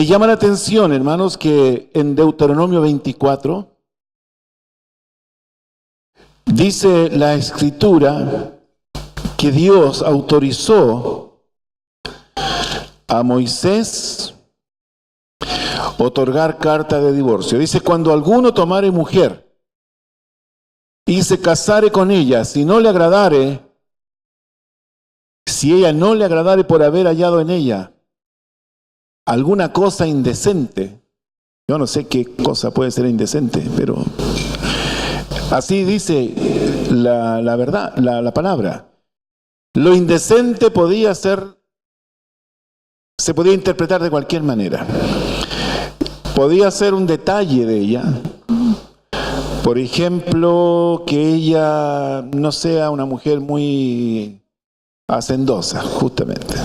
Me llama la atención, hermanos, que en Deuteronomio 24 dice la Escritura que Dios autorizó a Moisés otorgar carta de divorcio. Dice, cuando alguno tomare mujer y se casare con ella, si no le agradare, si ella no le agradare por haber hallado en ella alguna cosa indecente, yo no sé qué cosa puede ser indecente, pero así dice la verdad, la palabra. Lo indecente se podía interpretar de cualquier manera. Podía ser un detalle de ella. Por ejemplo, que ella no sea una mujer muy hacendosa, justamente.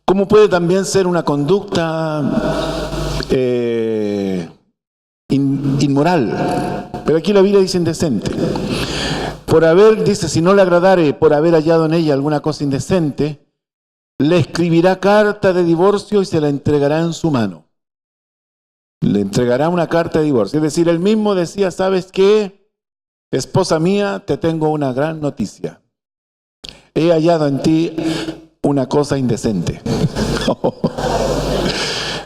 Como puede también ser una conducta inmoral. Pero aquí la Biblia dice indecente. Por haber, dice, si no le agradare, por haber hallado en ella alguna cosa indecente, le escribirá carta de divorcio y se la entregará en su mano. Le entregará una carta de divorcio. Es decir, él mismo decía, ¿sabes qué? Esposa mía, te tengo una gran noticia. He hallado en ti una cosa indecente.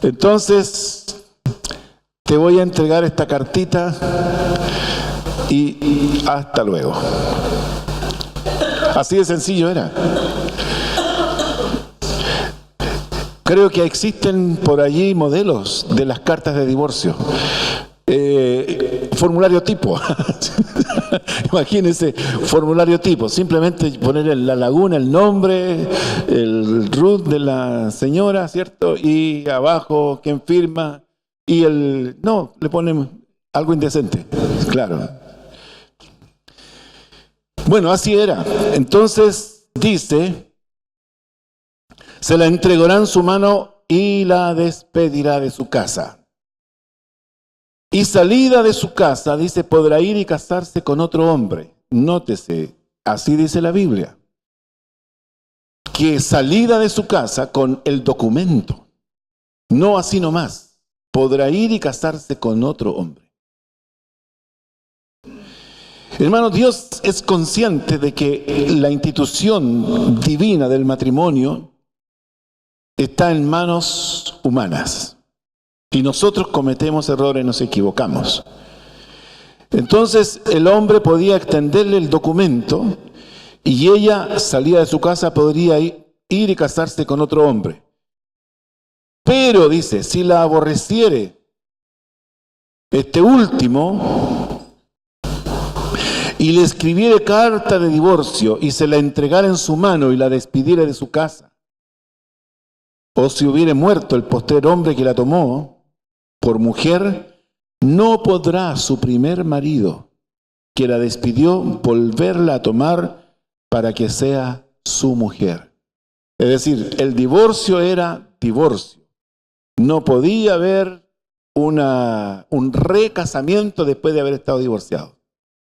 Entonces, te voy a entregar esta cartita y hasta luego. Así de sencillo era. Creo que existen por allí modelos de las cartas de divorcio. Formulario tipo. Imagínense, formulario tipo. Simplemente poner en la laguna el nombre, el root de la señora, ¿cierto? Y abajo quién firma. Y no, le ponen algo indecente. Claro. Bueno, así era. Entonces dice, se la entregará en su mano y la despedirá de su casa. Y salida de su casa, dice, podrá ir y casarse con otro hombre. Nótese, así dice la Biblia, que salida de su casa con el documento, no así nomás, podrá ir y casarse con otro hombre. Hermano, Dios es consciente de que la institución divina del matrimonio está en manos humanas. Y nosotros cometemos errores, nos equivocamos. Entonces el hombre podía extenderle el documento y ella, salida de su casa, podría ir y casarse con otro hombre. Pero, dice, si la aborreciere este último y le escribiere carta de divorcio y se la entregara en su mano y la despidiera de su casa, o si hubiere muerto el postrer hombre que la tomó por mujer, no podrá su primer marido, que la despidió, volverla a tomar para que sea su mujer. Es decir, el divorcio era divorcio. No podía haber un recasamiento después de haber estado divorciado.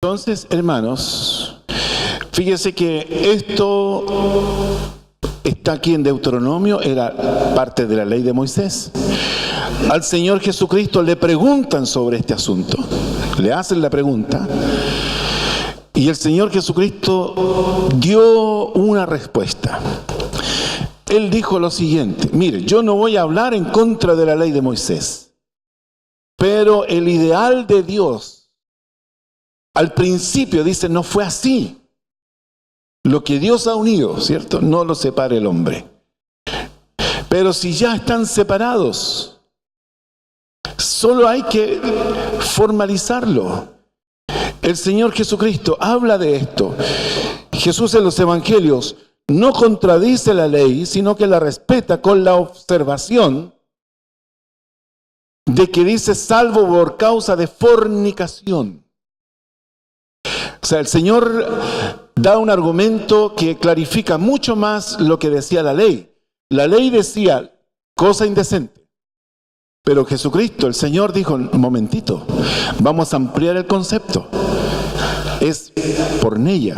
Entonces, hermanos, fíjese que esto está aquí en Deuteronomio, era parte de la ley de Moisés. Al Señor Jesucristo le preguntan sobre este asunto, le hacen la pregunta, y el Señor Jesucristo dio una respuesta. Él dijo lo siguiente: mire, yo no voy a hablar en contra de la ley de Moisés, pero el ideal de Dios, al principio dice, no fue así. Lo que Dios ha unido, ¿cierto? No lo separe el hombre. Pero si ya están separados, solo hay que formalizarlo. El Señor Jesucristo habla de esto. Jesús en los evangelios no contradice la ley, sino que la respeta con la observación de que dice salvo por causa de fornicación. O sea, el Señor da un argumento que clarifica mucho más lo que decía la ley. La ley decía cosa indecente. Pero Jesucristo, el Señor, dijo, un momentito, vamos a ampliar el concepto. Es porneia.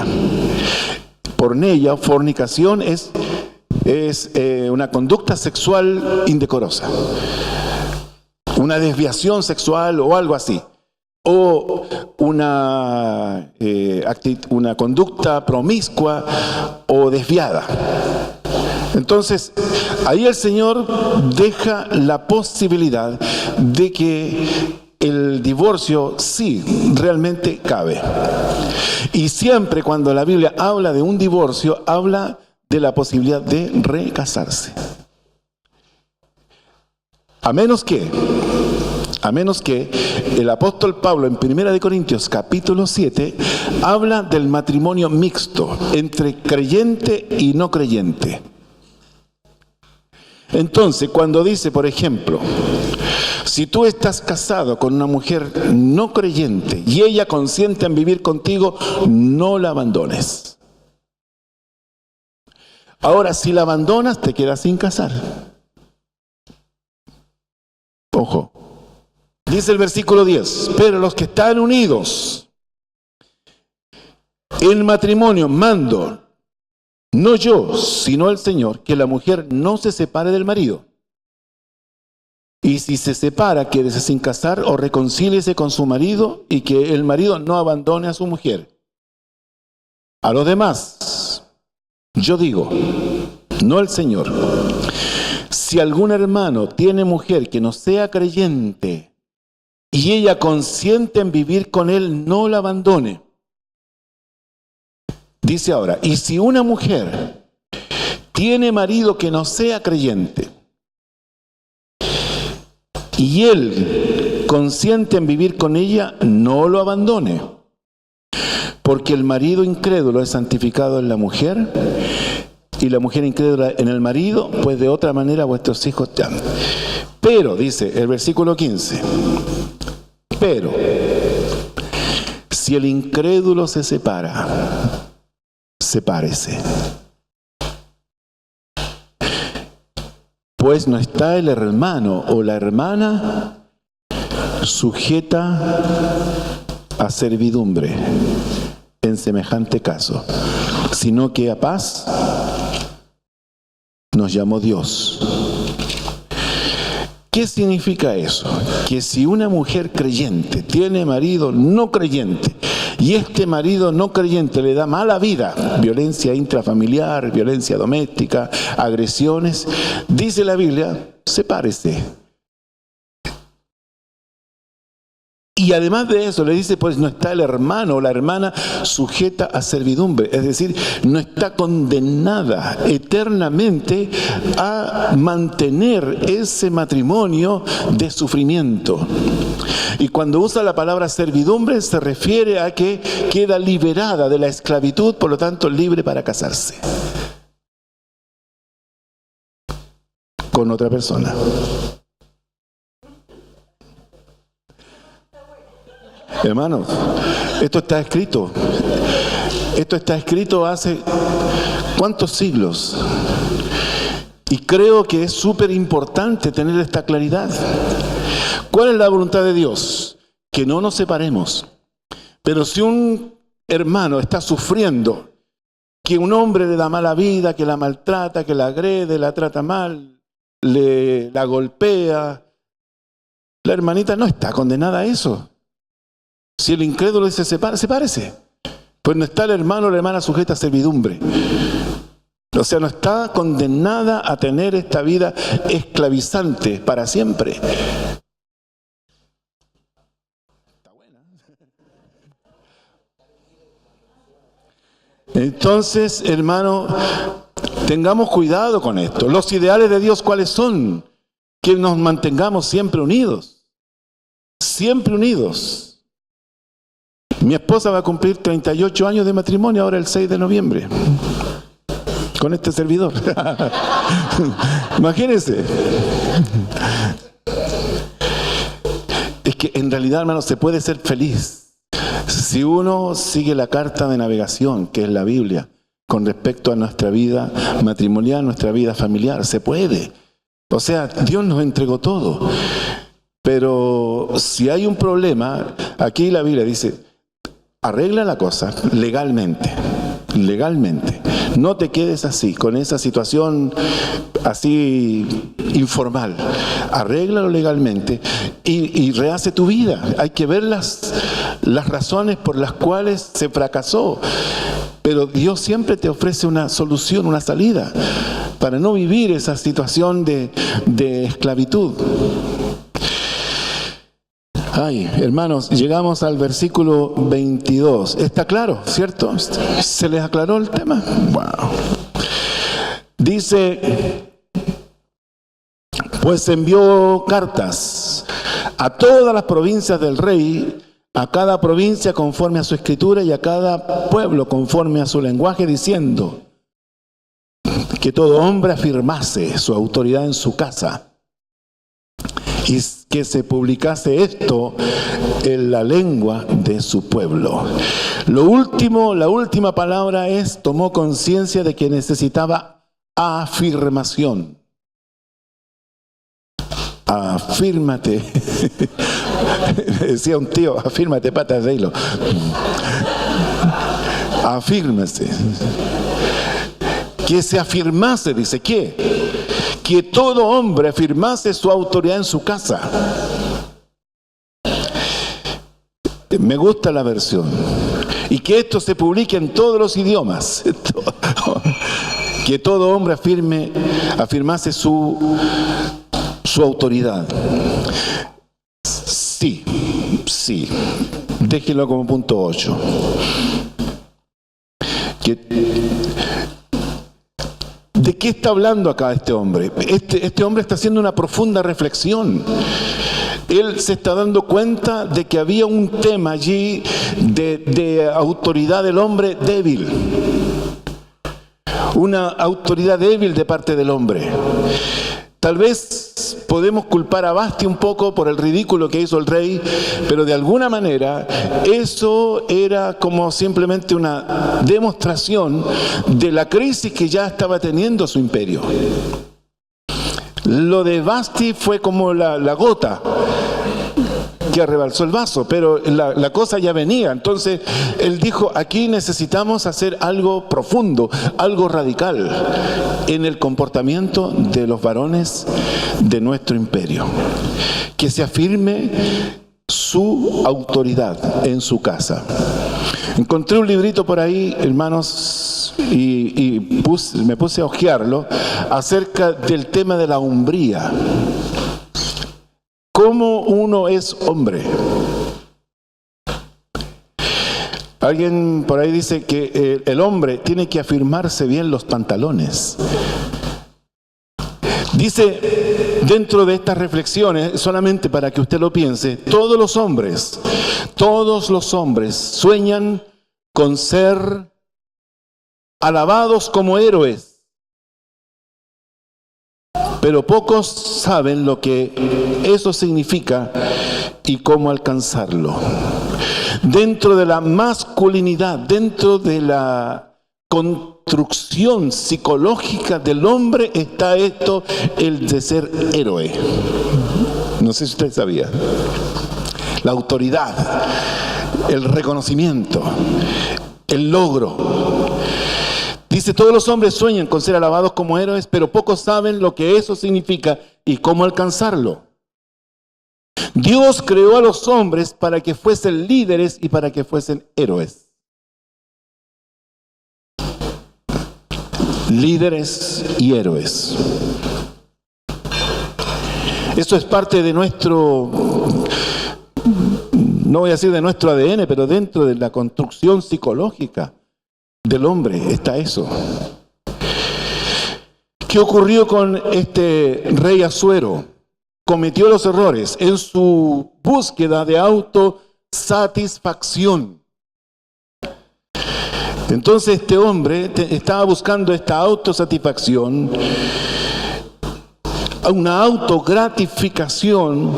Porneia, fornicación, es es una conducta sexual indecorosa, una desviación sexual o algo así, o una conducta promiscua o desviada. Entonces, ahí el Señor deja la posibilidad de que el divorcio sí realmente cabe. Y siempre cuando la Biblia habla de un divorcio, habla de la posibilidad de recasarse. A menos que el apóstol Pablo en 1 Corintios capítulo 7 habla del matrimonio mixto entre creyente y no creyente. Entonces, cuando dice, por ejemplo, si tú estás casado con una mujer no creyente y ella consiente en vivir contigo, no la abandones. Ahora, si la abandonas, te quedas sin casar. Ojo. Dice el versículo 10, pero los que están unidos en matrimonio, mando, no yo, sino el Señor, que la mujer no se separe del marido. Y si se separa, quédese sin casar o reconcíliese con su marido y que el marido no abandone a su mujer. A los demás, yo digo, no el Señor, si algún hermano tiene mujer que no sea creyente y ella consiente en vivir con él, no la abandone. Dice ahora, y si una mujer tiene marido que no sea creyente y él consiente en vivir con ella, no lo abandone, porque el marido incrédulo es santificado en la mujer y la mujer incrédula en el marido, pues de otra manera vuestros hijos te aman. Pero, dice el versículo 15, pero si el incrédulo se separa, sepárese. Pues no está el hermano o la hermana sujeta a servidumbre en semejante caso, sino que a paz nos llamó Dios. ¿Qué significa eso? Que si una mujer creyente tiene marido no creyente y este marido no creyente le da mala vida, violencia intrafamiliar, violencia doméstica, agresiones, dice la Biblia, sepárese. Y además de eso le dice, pues no está el hermano o la hermana sujeta a servidumbre, es decir, no está condenada eternamente a mantener ese matrimonio de sufrimiento. Y cuando usa la palabra servidumbre se refiere a que queda liberada de la esclavitud, por lo tanto libre para casarse con otra persona. Hermanos, esto está escrito. Esto está escrito hace ¿cuántos siglos? Y creo que es súper importante tener esta claridad. ¿Cuál es la voluntad de Dios? Que no nos separemos. Pero si un hermano está sufriendo, que un hombre le da mala vida, que la maltrata, que la agrede, la trata mal, la golpea, la hermanita no está condenada a eso. Si el incrédulo dice sepárese. Pues no está el hermano o la hermana sujeta a servidumbre. O sea, no está condenada a tener esta vida esclavizante para siempre. Está buena. Entonces, hermano, tengamos cuidado con esto. Los ideales de Dios, ¿cuáles son? Que nos mantengamos siempre unidos. Siempre unidos. Mi esposa va a cumplir 38 años de matrimonio ahora el 6 de noviembre. Con este servidor. Imagínense. Es que en realidad, hermano, se puede ser feliz si uno sigue la carta de navegación, que es la Biblia, con respecto a nuestra vida matrimonial, nuestra vida familiar. Se puede. O sea, Dios nos entregó todo. Pero si hay un problema, aquí la Biblia dice, arregla la cosa legalmente. No te quedes así, con esa situación así informal. Arréglalo legalmente y rehace tu vida. Hay que ver las razones por las cuales se fracasó. Pero Dios siempre te ofrece una solución, una salida, para no vivir esa situación de esclavitud. Ay, hermanos, llegamos al versículo 22. ¿Está claro, cierto? ¿Se les aclaró el tema? Wow. Dice, pues envió cartas a todas las provincias del rey, a cada provincia conforme a su escritura y a cada pueblo conforme a su lenguaje, diciendo que todo hombre afirmase su autoridad en su casa y que se publicase esto en la lengua de su pueblo. La última palabra es, tomó conciencia de que necesitaba afirmación. Afírmate. Decía un tío, afírmate, patas de hilo. Afírmese. Que se afirmase, dice, ¿qué? Que todo hombre afirmase su autoridad en su casa. Me gusta la versión. Y que esto se publique en todos los idiomas. Que todo hombre afirmase su autoridad. Sí. Déjenlo como punto 8. ¿De qué está hablando acá este hombre? Este hombre está haciendo una profunda reflexión. Él se está dando cuenta de que había un tema allí de autoridad del hombre débil. Una autoridad débil de parte del hombre. Tal vez podemos culpar a Basti un poco por el ridículo que hizo el rey, pero de alguna manera eso era como simplemente una demostración de la crisis que ya estaba teniendo su imperio. Lo de Basti fue como la gota que rebalsó el vaso, pero la cosa ya venía. Entonces él dijo, aquí necesitamos hacer algo profundo, algo radical en el comportamiento de los varones de nuestro imperio. Que se afirme su autoridad en su casa. Encontré un librito por ahí, hermanos, y me puse a hojearlo acerca del tema de la hombría. ¿Cómo uno es hombre? Alguien por ahí dice que el hombre tiene que afirmarse bien los pantalones. Dice dentro de estas reflexiones, solamente para que usted lo piense, todos los hombres sueñan con ser alabados como héroes. Pero pocos saben lo que eso significa y cómo alcanzarlo. Dentro de la masculinidad, dentro de la construcción psicológica del hombre está esto, el de ser héroe. No sé si usted sabía. La autoridad, el reconocimiento, el logro. Dice, todos los hombres sueñan con ser alabados como héroes, pero pocos saben lo que eso significa y cómo alcanzarlo. Dios creó a los hombres para que fuesen líderes y para que fuesen héroes. Líderes y héroes. Eso es parte de nuestro, no voy a decir de nuestro ADN, pero dentro de la construcción psicológica del hombre está eso. ¿Qué ocurrió con este rey Asuero? Cometió los errores en su búsqueda de autosatisfacción. Entonces este hombre estaba buscando esta autosatisfacción, una autogratificación.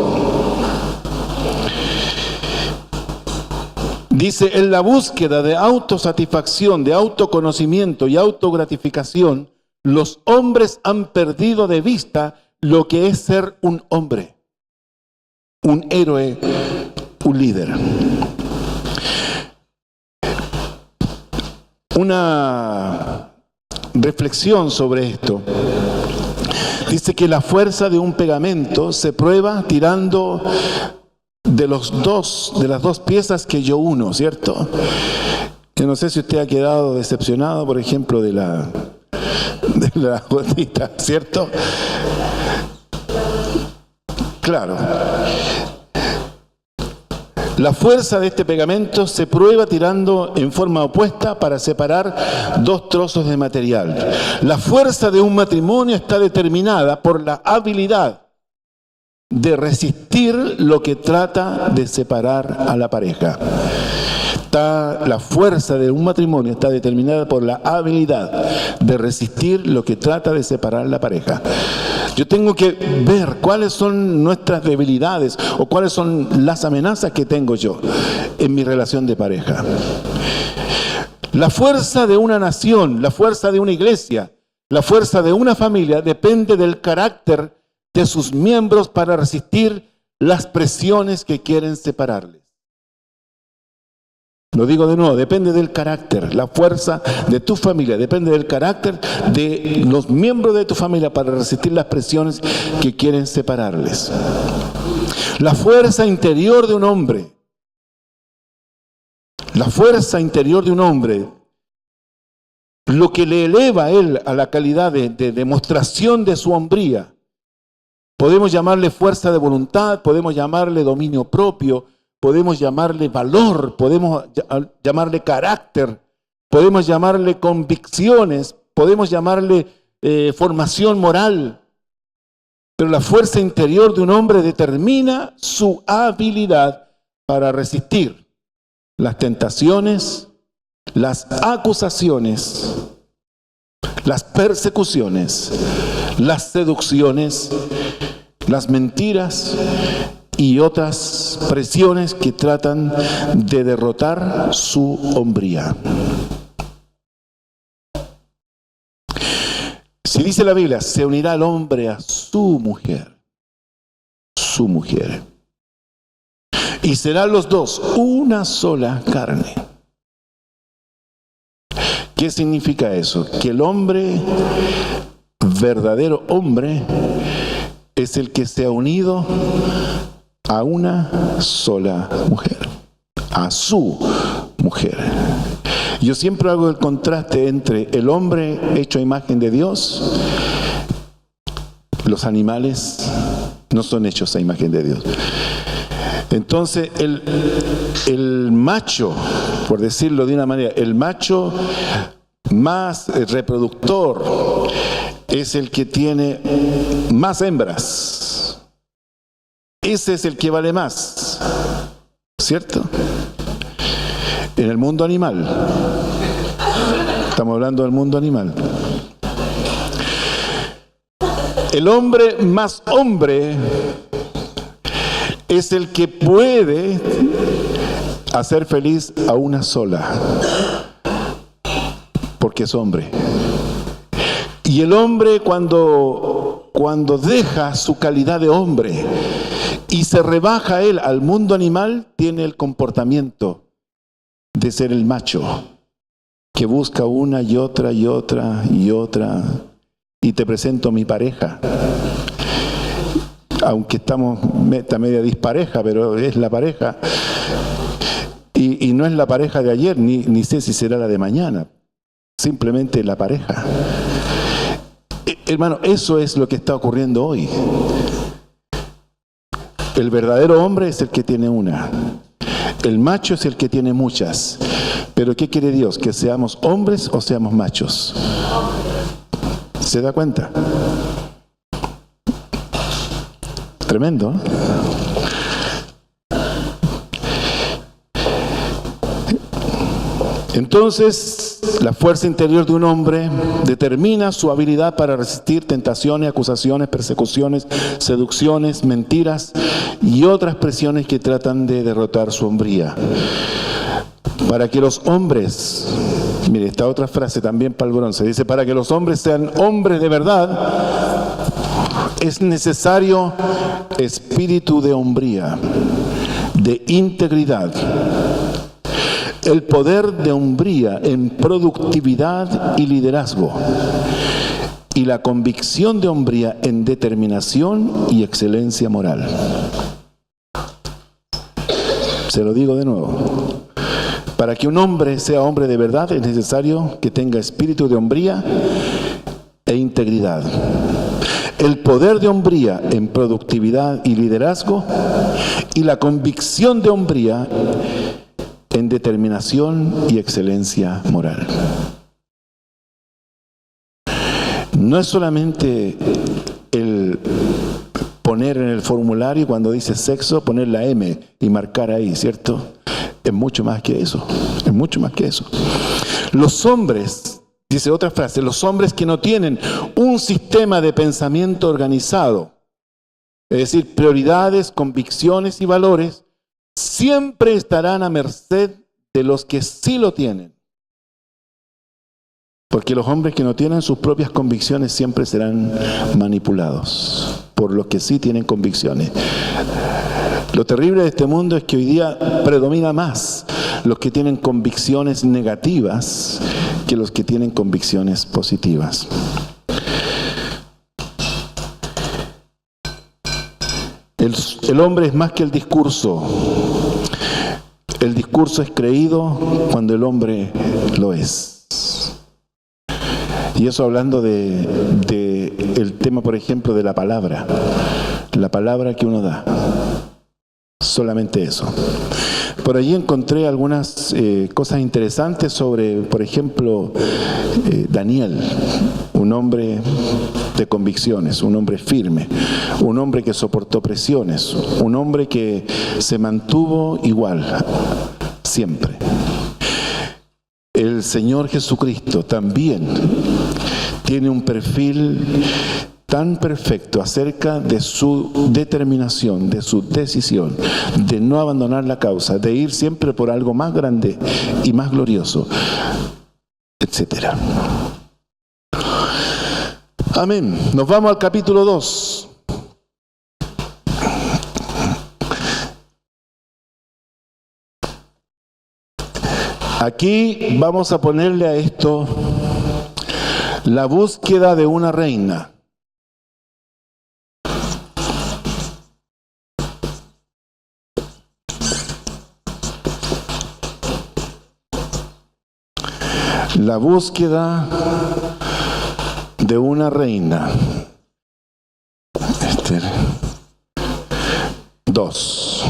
Dice, en la búsqueda de autosatisfacción, de autoconocimiento y autogratificación, los hombres han perdido de vista lo que es ser un hombre, un héroe, un líder. reflexión sobre esto. Dice que la fuerza de un pegamento se prueba tirando de las dos piezas que yo uno, ¿cierto? Yo no sé si usted ha quedado decepcionado, por ejemplo, de la gotita, ¿cierto? Claro. La fuerza de este pegamento se prueba tirando en forma opuesta para separar dos trozos de material. La fuerza de un matrimonio está determinada por la habilidad de resistir lo que trata de separar a la pareja. La fuerza de un matrimonio está determinada por la habilidad de resistir lo que trata de separar a la pareja. Yo tengo que ver cuáles son nuestras debilidades o cuáles son las amenazas que tengo yo en mi relación de pareja. La fuerza de una nación, la fuerza de una iglesia, la fuerza de una familia depende del carácter de sus miembros para resistir las presiones que quieren separarles. Lo digo de nuevo, depende del carácter. La fuerza de tu familia depende del carácter de los miembros de tu familia para resistir las presiones que quieren separarles. La fuerza interior de un hombre. La fuerza interior de un hombre, lo que le eleva a él a la calidad de demostración de su hombría. Podemos llamarle fuerza de voluntad, podemos llamarle dominio propio, podemos llamarle valor, podemos llamarle carácter, podemos llamarle convicciones, podemos llamarle formación moral. Pero la fuerza interior de un hombre determina su habilidad para resistir las tentaciones, las acusaciones, las persecuciones, las seducciones, las mentiras y otras presiones que tratan de derrotar su hombría. Si dice la Biblia, se unirá el hombre a su mujer, y serán los dos una sola carne. ¿Qué significa eso? Que el hombre, verdadero hombre, es el que se ha unido a una sola mujer, a su mujer. Yo siempre hago el contraste entre el hombre hecho a imagen de Dios. Los animales no son hechos a imagen de Dios. Entonces el macho, por decirlo de una manera, el macho más reproductor es el que tiene más hembras. Ese es el que vale más, ¿cierto? En el mundo animal. Estamos hablando del mundo animal. El hombre más hombre es el que puede hacer feliz a una sola, porque es hombre. Y el hombre cuando deja su calidad de hombre y se rebaja él al mundo animal, tiene el comportamiento de ser el macho, que busca una y otra y otra y otra, y te presento a mi pareja. Aunque está media dispareja, pero es la pareja. Y no es la pareja de ayer, ni sé si será la de mañana. Simplemente la pareja. Hermano, eso es lo que está ocurriendo hoy. El verdadero hombre es el que tiene una. El macho es el que tiene muchas. Pero ¿qué quiere Dios? ¿Que seamos hombres o seamos machos? ¿Se da cuenta? Tremendo, ¿eh? Entonces, la fuerza interior de un hombre determina su habilidad para resistir tentaciones, acusaciones, persecuciones, seducciones, mentiras y otras presiones que tratan de derrotar su hombría. Para que los hombres, mire, esta otra frase también para el bronce, dice, para que los hombres sean hombres de verdad, es necesario espíritu de hombría, de integridad. el poder de hombría en productividad y liderazgo, y la convicción de hombría en determinación y excelencia moral. Se lo digo de nuevo. Para que un hombre sea hombre de verdad es necesario que tenga espíritu de hombría e integridad. El poder de hombría en productividad y liderazgo y la convicción de hombría en determinación y excelencia moral. No es solamente el poner en el formulario cuando dice sexo, poner la M y marcar ahí, ¿cierto? Es mucho más que eso, es mucho más que eso. Los hombres, dice otra frase, los hombres que no tienen un sistema de pensamiento organizado, es decir, prioridades, convicciones y valores, siempre estarán a merced de los que sí lo tienen. Porque los hombres que no tienen sus propias convicciones siempre serán manipulados por los que sí tienen convicciones. Lo terrible de este mundo es que hoy día predomina más los que tienen convicciones negativas que los que tienen convicciones positivas. El hombre es más que el discurso. El discurso es creído cuando el hombre lo es. Y eso hablando de el tema, por ejemplo, de la palabra que uno da. Solamente eso. Por allí encontré algunas cosas interesantes sobre, por ejemplo, Daniel, un hombre de convicciones, un hombre firme, un hombre que soportó presiones, un hombre que se mantuvo igual, siempre. El Señor Jesucristo también tiene un perfil tan perfecto acerca de su determinación, de su decisión, de no abandonar la causa, de ir siempre por algo más grande y más glorioso, etc. Amén. Nos vamos al capítulo 2. Aquí vamos a ponerle a esto la búsqueda de una reina. La búsqueda de una reina. 2.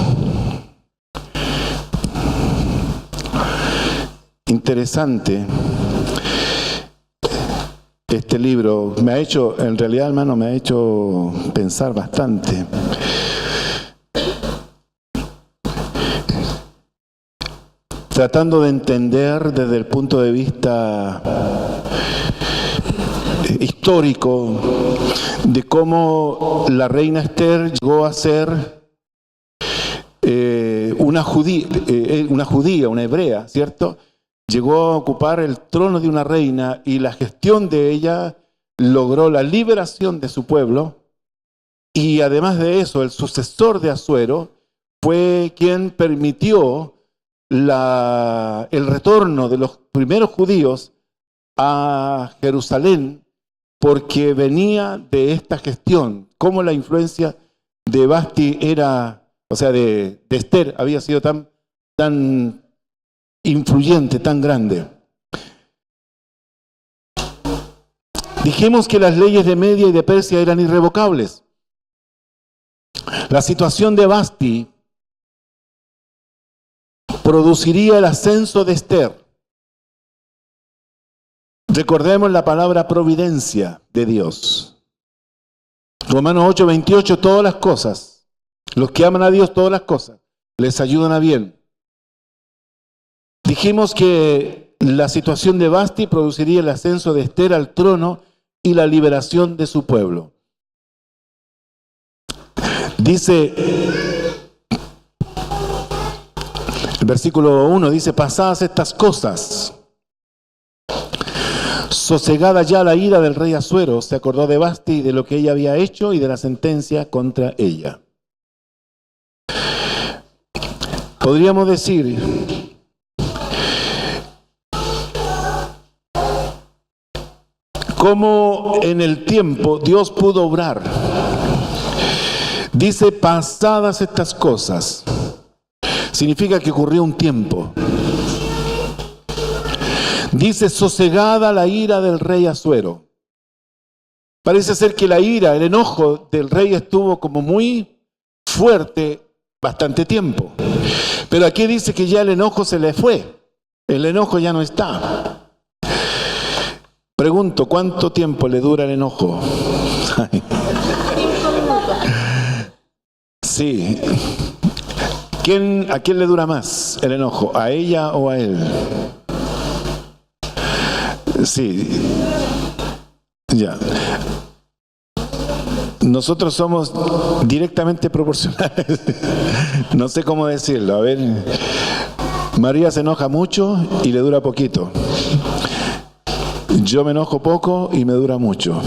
Interesante este libro. Me ha hecho, en realidad, hermano, me ha hecho pensar bastante. Tratando de entender desde el punto de vista histórico de cómo la reina Esther llegó a ser una judía, una hebrea, ¿cierto? Llegó a ocupar el trono de una reina y la gestión de ella logró la liberación de su pueblo, y además de eso, el sucesor de Asuero fue quien permitió el retorno de los primeros judíos a Jerusalén, porque venía de esta gestión. Cómo la influencia de Vasti era, o sea, de Esther había sido tan influyente, tan grande. Dijimos que las leyes de Media y de Persia eran irrevocables. La situación de Vasti produciría el ascenso de Esther. Recordemos la palabra providencia de Dios. Romanos 8:28, todas las cosas, los que aman a Dios, todas las cosas, les ayudan a bien. Dijimos que la situación de Vasti produciría el ascenso de Esther al trono y la liberación de su pueblo. Dice, el versículo 1 dice, pasadas estas cosas, sosegada ya la ira del rey Asuero, se acordó de Vasti, de lo que ella había hecho y de la sentencia contra ella. Podríamos decir cómo en el tiempo Dios pudo obrar. Dice, pasadas estas cosas. Significa que ocurrió un tiempo. Dice, sosegada la ira del rey Asuero. Parece ser que la ira, el enojo del rey estuvo como muy fuerte bastante tiempo. Pero aquí dice que ya el enojo se le fue. El enojo ya no está. Pregunto, ¿cuánto tiempo le dura el enojo? Sí. ¿A quién le dura más el enojo? ¿A ella o a él? Sí. Ya. Nosotros somos directamente proporcionales. No sé cómo decirlo. A ver. María se enoja mucho y le dura poquito. Yo me enojo poco y me dura mucho.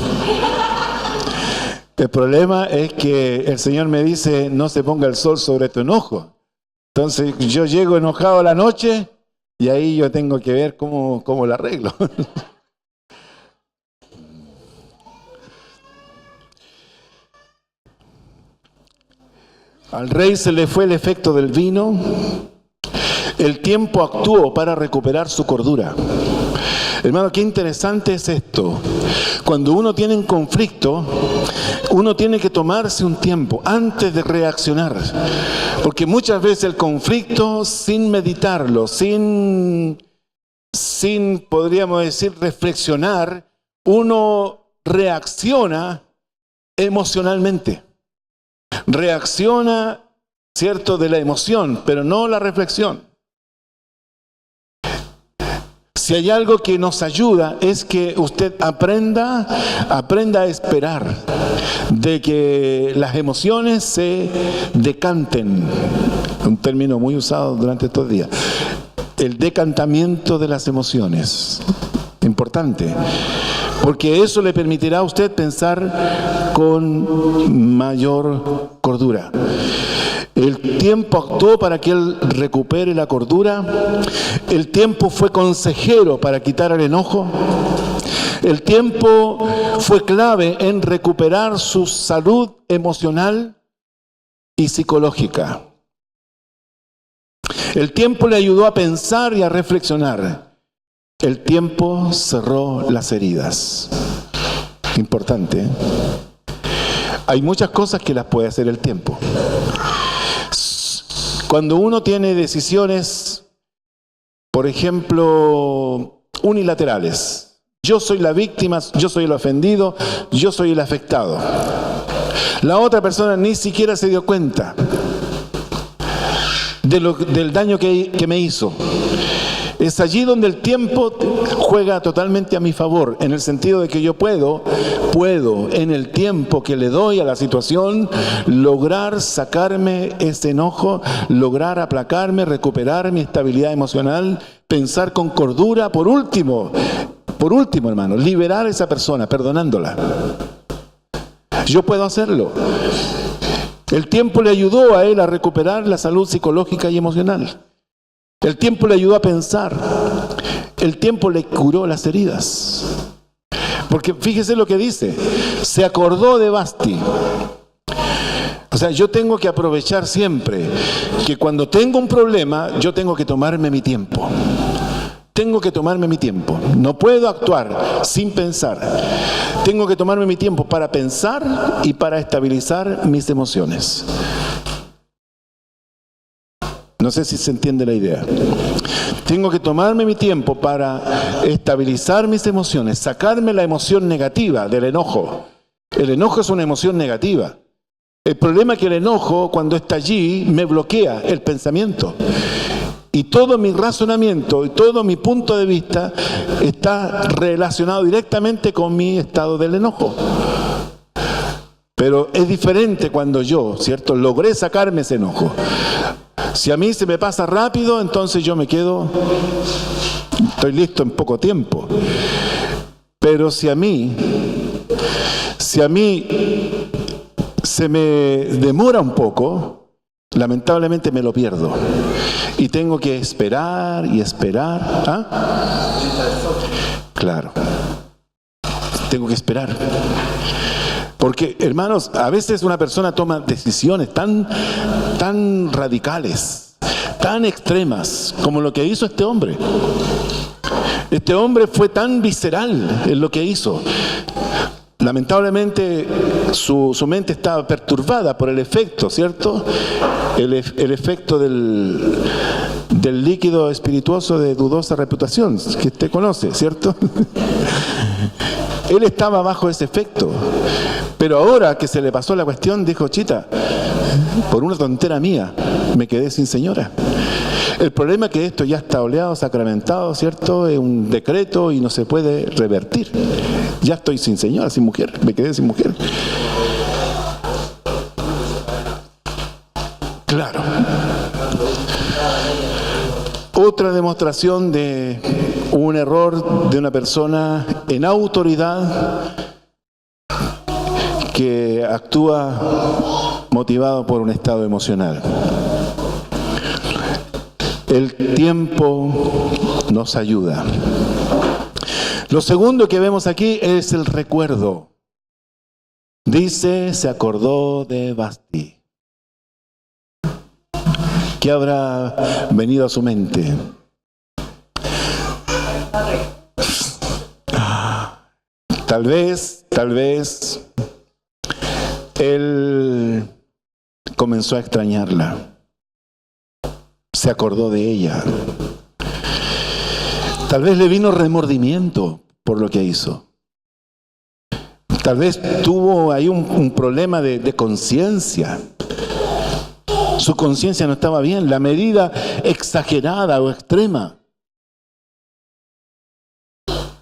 El problema es que el Señor me dice, no se ponga el sol sobre tu enojo. Entonces yo llego enojado a la noche y ahí yo tengo que ver cómo lo arreglo. Al rey se le fue el efecto del vino. El tiempo actuó para recuperar su cordura. Hermano, qué interesante es esto. Cuando uno tiene un conflicto, uno tiene que tomarse un tiempo antes de reaccionar. Porque muchas veces el conflicto, sin meditarlo, sin podríamos decir, reflexionar, uno reacciona emocionalmente. Reacciona, ¿cierto?, de la emoción, pero no la reflexión. Si hay algo que nos ayuda es que usted aprenda a esperar de que las emociones se decanten. Un término muy usado durante estos días. El decantamiento de las emociones. Importante. Porque eso le permitirá a usted pensar con mayor cordura. El tiempo actuó para que él recupere la cordura. El tiempo fue consejero para quitar el enojo. El tiempo fue clave en recuperar su salud emocional y psicológica. El tiempo le ayudó a pensar y a reflexionar. El tiempo cerró las heridas. Importante, ¿eh? Hay muchas cosas que las puede hacer el tiempo. Cuando uno tiene decisiones, por ejemplo, unilaterales. Yo soy la víctima, yo soy el ofendido, yo soy el afectado. La otra persona ni siquiera se dio cuenta del daño que me hizo. Es allí donde el tiempo juega totalmente a mi favor, en el sentido de que yo puedo en el tiempo que le doy a la situación, lograr sacarme ese enojo, lograr aplacarme, recuperar mi estabilidad emocional, pensar con cordura, por último, hermano, liberar a esa persona, perdonándola. Yo puedo hacerlo. El tiempo le ayudó a él a recuperar la salud psicológica y emocional. El tiempo le ayudó a pensar. El tiempo le curó las heridas. Porque fíjese lo que dice. Se acordó de Vasti. O sea, yo tengo que aprovechar siempre que cuando tengo un problema, yo tengo que tomarme mi tiempo. Tengo que tomarme mi tiempo. No puedo actuar sin pensar. Tengo que tomarme mi tiempo para pensar y para estabilizar mis emociones. No sé si se entiende la idea. Tengo que tomarme mi tiempo para estabilizar mis emociones, sacarme la emoción negativa del enojo. El enojo es una emoción negativa. El problema es que el enojo, cuando está allí, me bloquea el pensamiento. Y todo mi razonamiento y todo mi punto de vista está relacionado directamente con mi estado del enojo. Pero es diferente cuando yo, ¿cierto?, logré sacarme ese enojo. Si a mí se me pasa rápido, entonces yo me quedo, estoy listo en poco tiempo. Pero si a mí se me demora un poco, lamentablemente me lo pierdo. Y tengo que esperar y esperar. ¿Ah? Claro. tengo que esperar. Porque, hermanos, a veces una persona toma decisiones tan radicales, tan extremas, como lo que hizo este hombre. Este hombre fue tan visceral en lo que hizo. Lamentablemente su mente estaba perturbada por el efecto, ¿cierto? El efecto del líquido espirituoso de dudosa reputación, que usted conoce, ¿cierto? Él estaba bajo ese efecto. Pero ahora que se le pasó la cuestión, dijo, chita, por una tontera mía, me quedé sin señora. El problema es que esto ya está oleado, sacramentado, ¿cierto? Es un decreto y no se puede revertir. Ya estoy sin señora, sin mujer, me quedé sin mujer. Claro. Otra demostración de un error de una persona en autoridad que actúa motivado por un estado emocional. El tiempo nos ayuda. Lo segundo que vemos aquí es el recuerdo. Dice, se acordó de Basti. ¿Qué habrá venido a su mente? Tal vez, él comenzó a extrañarla. Se acordó de ella. Tal vez le vino remordimiento por lo que hizo. Tal vez tuvo ahí un problema de conciencia. Su conciencia no estaba bien. La medida exagerada o extrema.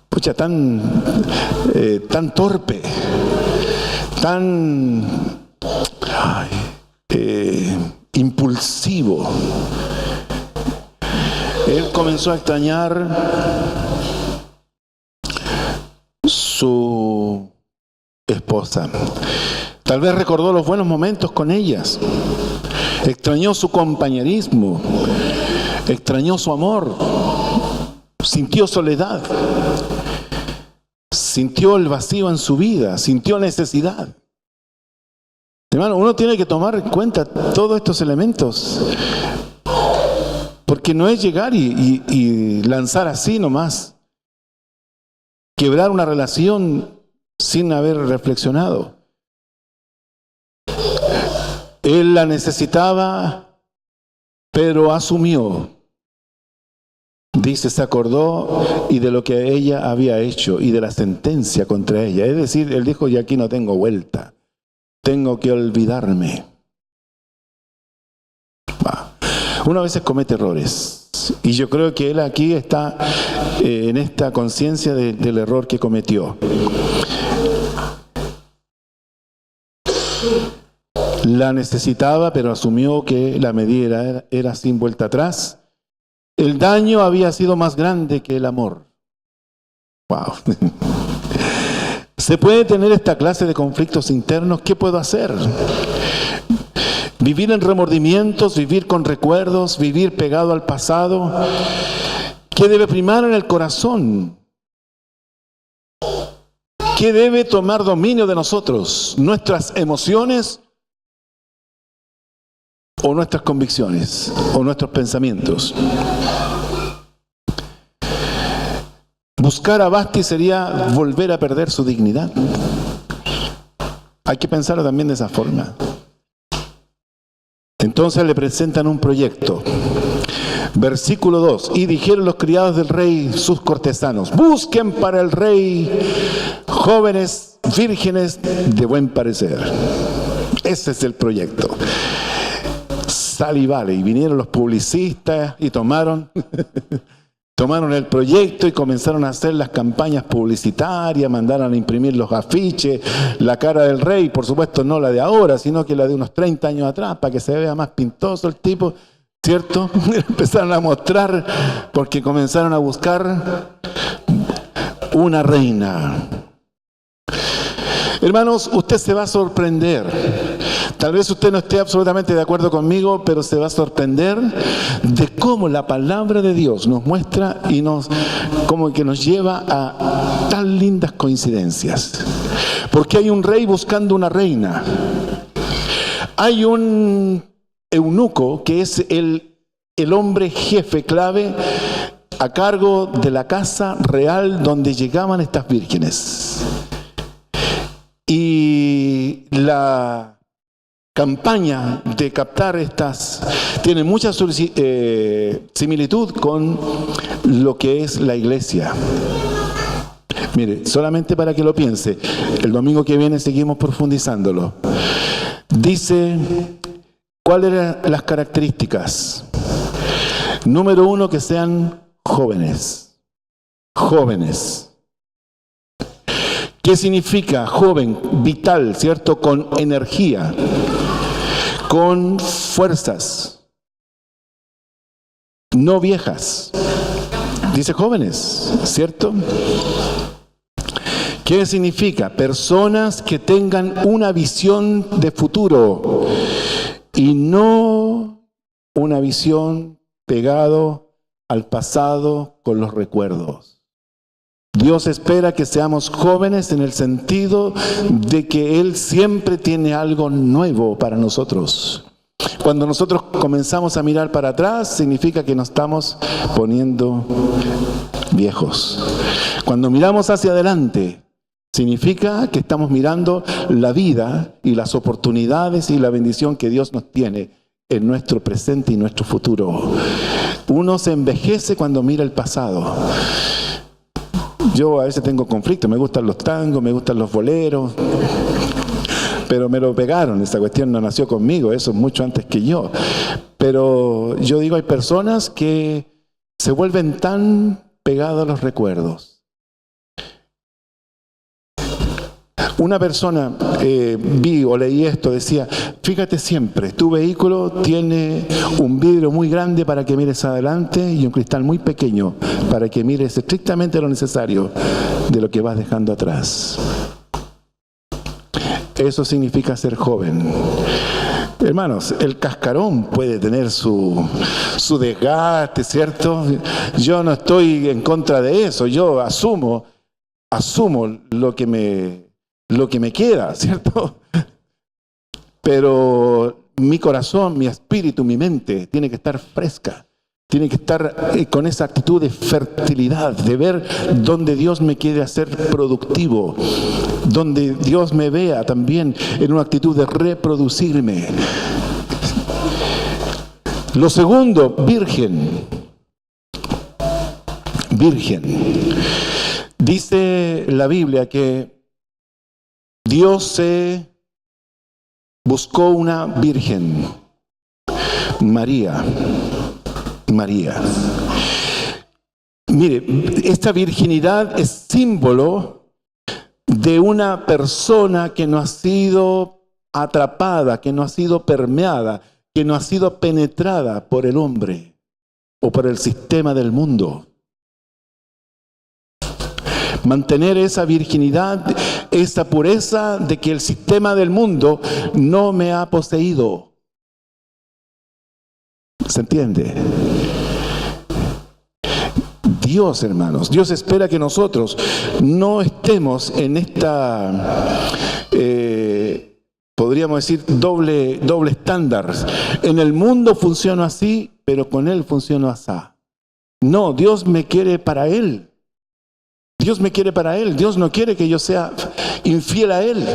Pucha, tan torpe. Tan impulsivo. Él comenzó a extrañar su esposa. Tal vez recordó los buenos momentos con ellas. Extrañó su compañerismo. Extrañó su amor. Sintió soledad. Sintió el vacío en su vida. Sintió necesidad. Hermano, uno tiene que tomar en cuenta todos estos elementos. Porque no es llegar y lanzar así nomás. Quebrar una relación sin haber reflexionado. Él la necesitaba, pero asumió. Dice, se acordó y de lo que ella había hecho y de la sentencia contra ella. Es decir, él dijo, y aquí no tengo vuelta. Tengo que olvidarme. Uno a veces comete errores. Y yo creo que él aquí está en esta conciencia del error que cometió. La necesitaba, pero asumió que la medida era sin vuelta atrás. El daño había sido más grande que el amor. Wow. ¿Se puede tener esta clase de conflictos internos? ¿Qué puedo hacer? Vivir en remordimientos, vivir con recuerdos, vivir pegado al pasado. ¿Qué debe primar en el corazón? ¿Qué debe tomar dominio de nosotros? ¿Nuestras emociones o nuestras convicciones o nuestros pensamientos? Buscar a Basti sería volver a perder su dignidad. Hay que pensarlo también de esa forma. Entonces le presentan un proyecto. Versículo 2. Y dijeron los criados del rey, sus cortesanos, busquen para el rey jóvenes vírgenes de buen parecer. Ese es el proyecto. Sale y vale. Y vinieron los publicistas y tomaron el proyecto y comenzaron a hacer las campañas publicitarias, mandaron a imprimir los afiches, la cara del rey, por supuesto no la de ahora, sino que la de unos 30 años atrás, para que se vea más pintoso el tipo, ¿cierto? Empezaron a mostrar, porque comenzaron a buscar una reina. Hermanos, usted se va a sorprender. Tal vez usted no esté absolutamente de acuerdo conmigo, pero se va a sorprender de cómo la palabra de Dios nos muestra y como que nos lleva a tan lindas coincidencias. Porque hay un rey buscando una reina. Hay un eunuco que es el hombre jefe clave a cargo de la casa real donde llegaban estas vírgenes. Y la campaña de captar estas tiene mucha similitud con lo que es la iglesia. Mire, solamente para que lo piense, el domingo que viene seguimos profundizándolo. Dice, ¿cuáles eran las características? Número 1, que sean jóvenes. Jóvenes. ¿Qué significa joven? Vital, ¿cierto? Con energía, con fuerzas, no viejas. Dice jóvenes, ¿cierto? ¿Qué significa? Personas que tengan una visión de futuro y no una visión pegado al pasado con los recuerdos. Dios espera que seamos jóvenes en el sentido de que Él siempre tiene algo nuevo para nosotros. Cuando nosotros comenzamos a mirar para atrás, significa que nos estamos poniendo viejos. Cuando miramos hacia adelante, significa que estamos mirando la vida y las oportunidades y la bendición que Dios nos tiene en nuestro presente y nuestro futuro. Uno se envejece cuando mira el pasado. Yo a veces tengo conflicto, me gustan los tangos, me gustan los boleros, pero me lo pegaron, esa cuestión no nació conmigo, eso es mucho antes que yo. Pero yo digo, hay personas que se vuelven tan pegados a los recuerdos. Una persona, vi o leí esto, decía, fíjate siempre, tu vehículo tiene un vidrio muy grande para que mires adelante y un cristal muy pequeño para que mires estrictamente lo necesario de lo que vas dejando atrás. Eso significa ser joven. Hermanos, el cascarón puede tener su desgaste, ¿cierto? Yo no estoy en contra de eso, yo asumo lo que me queda, ¿cierto? Pero mi corazón, mi espíritu, mi mente tiene que estar fresca. Tiene que estar con esa actitud de fertilidad, de ver dónde Dios me quiere hacer productivo, donde Dios me vea también en una actitud de reproducirme. Lo segundo, virgen. Virgen. Dice la Biblia que Dios se buscó una virgen, María. Mire, esta virginidad es símbolo de una persona que no ha sido atrapada, que no ha sido permeada, que no ha sido penetrada por el hombre o por el sistema del mundo. Mantener esa virginidad, esa pureza de que el sistema del mundo no me ha poseído. ¿Se entiende? Dios, hermanos, Dios espera que nosotros no estemos en esta, podríamos decir, doble estándar. En el mundo funciona así, pero con Él funciona así. No, Dios me quiere para Él. Dios me quiere para Él. Dios no quiere que yo sea infiel a Él.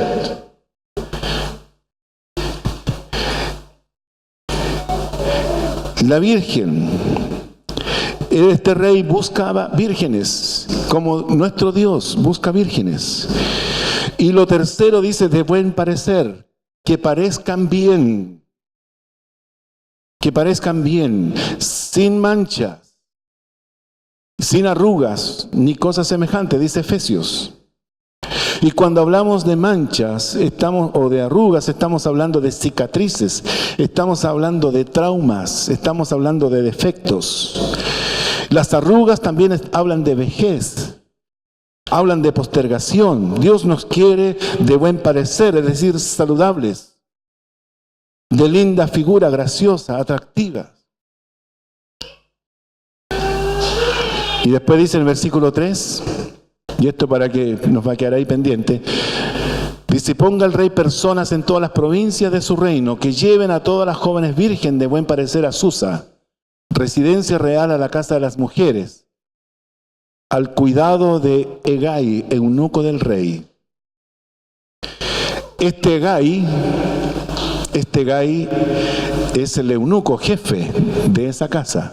La Virgen, este rey buscaba vírgenes, como nuestro Dios busca vírgenes. Y lo tercero dice, de buen parecer, que parezcan bien, sin manchas, sin arrugas, ni cosas semejantes, dice Efesios. Y cuando hablamos de manchas o de arrugas, estamos hablando de cicatrices, estamos hablando de traumas, estamos hablando de defectos. Las arrugas también hablan de vejez, hablan de postergación. Dios nos quiere de buen parecer, es decir, saludables. de linda figura, graciosa, atractiva. Y después dice en el versículo 3, y esto para que nos va a quedar ahí pendiente, dice: ponga el rey personas en todas las provincias de su reino, que lleven a todas las jóvenes virgen de buen parecer a Susa, residencia real, a la casa de las mujeres, al cuidado de Hegai, eunuco del rey. Este Hegai es el eunuco jefe de esa casa.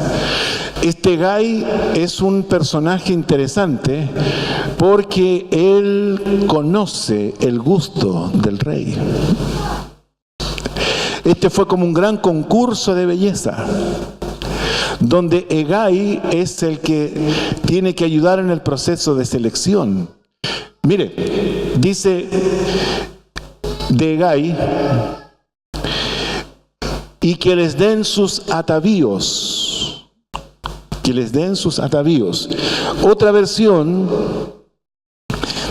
Este Hegai es un personaje interesante porque él conoce el gusto del rey. Este fue como un gran concurso de belleza, donde Hegai es el que tiene que ayudar en el proceso de selección. Mire, dice de Hegai: y que les den sus atavíos. Que les den sus atavíos. Otra versión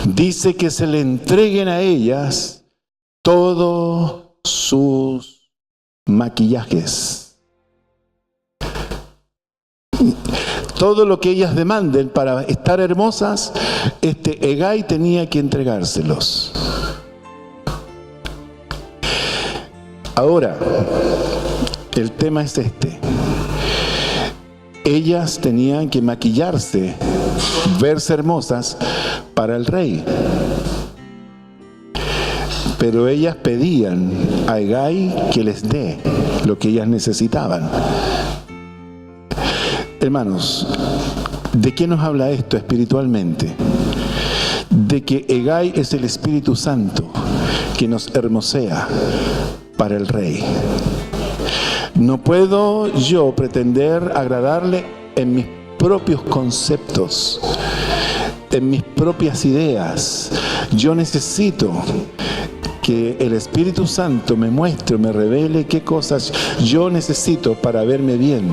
dice que se le entreguen a ellas todos sus maquillajes. Todo lo que ellas demanden para estar hermosas, Hegai tenía que entregárselos. Ahora, el tema es este. Ellas tenían que maquillarse, verse hermosas para el rey. Pero ellas pedían a Hegai que les dé lo que ellas necesitaban. Hermanos, ¿de qué nos habla esto espiritualmente? De que Hegai es el Espíritu Santo que nos hermosea para el rey. No puedo yo pretender agradarle en mis propios conceptos, en mis propias ideas. Yo necesito que el Espíritu Santo me muestre, me revele qué cosas yo necesito para verme bien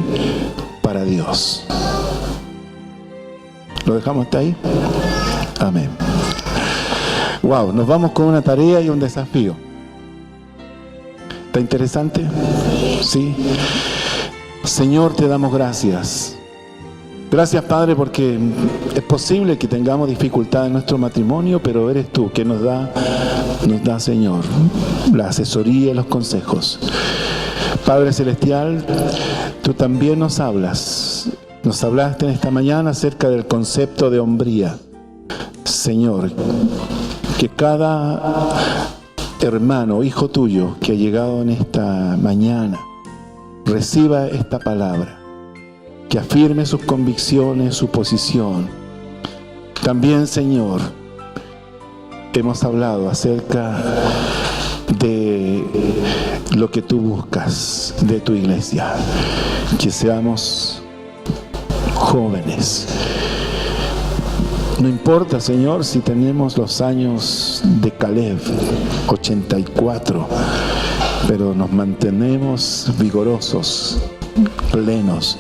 para Dios. ¿Lo dejamos hasta ahí? Amén. Wow, nos vamos con una tarea y un desafío. ¿Está interesante? Sí. Señor, te damos gracias. Gracias, Padre, porque es posible que tengamos dificultad en nuestro matrimonio, pero eres tú que nos da, Señor, la asesoría y los consejos. Padre Celestial, tú también nos hablas. Nos hablaste en esta mañana acerca del concepto de hombría. Señor, que cada hermano, hijo tuyo, que ha llegado en esta mañana, reciba esta palabra, que afirme sus convicciones, su posición. También, Señor, hemos hablado acerca de lo que tú buscas de tu iglesia, que seamos jóvenes. No importa, Señor, si tenemos los años de Caleb, 84, pero nos mantenemos vigorosos, plenos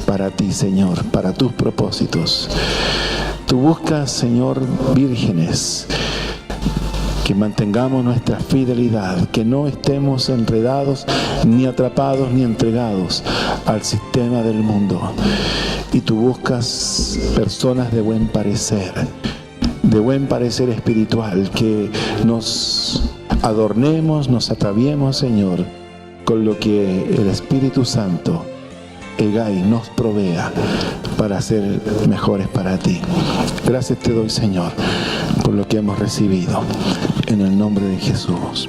para ti, Señor, para tus propósitos. Tú buscas, Señor, vírgenes, que mantengamos nuestra fidelidad, que no estemos enredados, ni atrapados, ni entregados al sistema del mundo. Y tú buscas personas de buen parecer espiritual, que nos adornemos, nos ataviemos, Señor, con lo que el Espíritu Santo, Hegai, nos provea para ser mejores para ti. Gracias te doy, Señor, por lo que hemos recibido. En el nombre de Jesús.